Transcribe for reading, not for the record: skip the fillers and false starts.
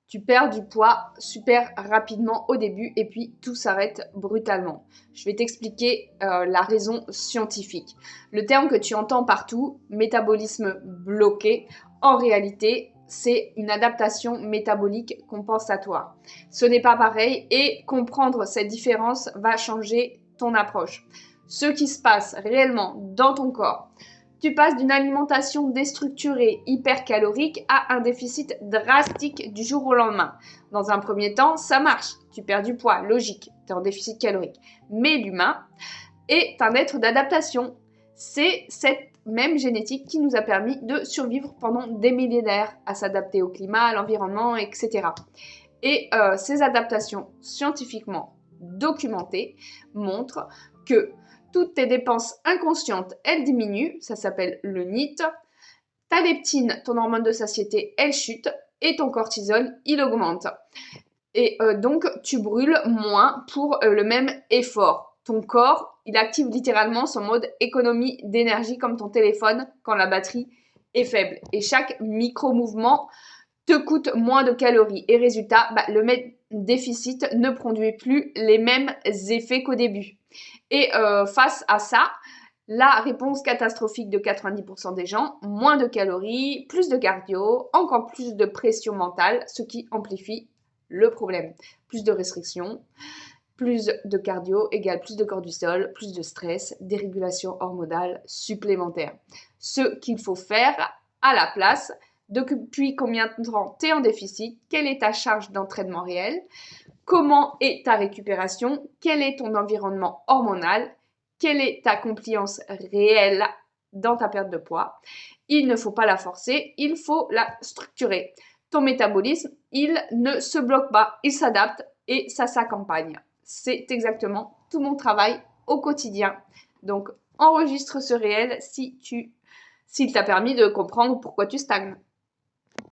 Tu perds du poids super rapidement au début et puis tout s'arrête brutalement. Je vais t'expliquer la raison scientifique. Le terme que tu entends partout, métabolisme bloqué, en réalité, c'est une adaptation métabolique compensatoire. Ce n'est pas pareil et comprendre cette différence va changer ton approche. Ce qui se passe réellement dans ton corps, tu passes d'une alimentation déstructurée, hypercalorique, à un déficit drastique du jour au lendemain. Dans un premier temps, ça marche. Tu perds du poids, logique, tu es en déficit calorique. Mais l'humain est un être d'adaptation. C'est cette même génétique qui nous a permis de survivre pendant des millénaires, à s'adapter au climat, à l'environnement, etc. Et ces adaptations scientifiquement documentées montrent que toutes tes dépenses inconscientes, elles diminuent, ça s'appelle le NEAT. Ta leptine, ton hormone de satiété, elle chute et ton cortisol, il augmente. Et donc, tu brûles moins pour le même effort. Ton corps, il active littéralement son mode économie d'énergie comme ton téléphone quand la batterie est faible. Et chaque micro-mouvement te coûte moins de calories. Et résultat, le déficit ne produit plus les mêmes effets qu'au début. Et face à ça, la réponse catastrophique de 90% des gens, moins de calories, plus de cardio, encore plus de pression mentale, ce qui amplifie le problème. Plus de restrictions, plus de cardio égale plus de cortisol, plus de stress, dérégulation hormonale supplémentaire. Ce qu'il faut faire à la place, depuis combien de temps tu es en déficit, quelle est ta charge d'entraînement réelle, comment est ta récupération, quel est ton environnement hormonal, quelle est ta compliance réelle dans ta perte de poids. Il ne faut pas la forcer, il faut la structurer. Ton métabolisme, il ne se bloque pas, il s'adapte et ça s'accompagne. C'est exactement tout mon travail au quotidien. Donc, enregistre ce réel s'il t'a permis de comprendre pourquoi tu stagnes.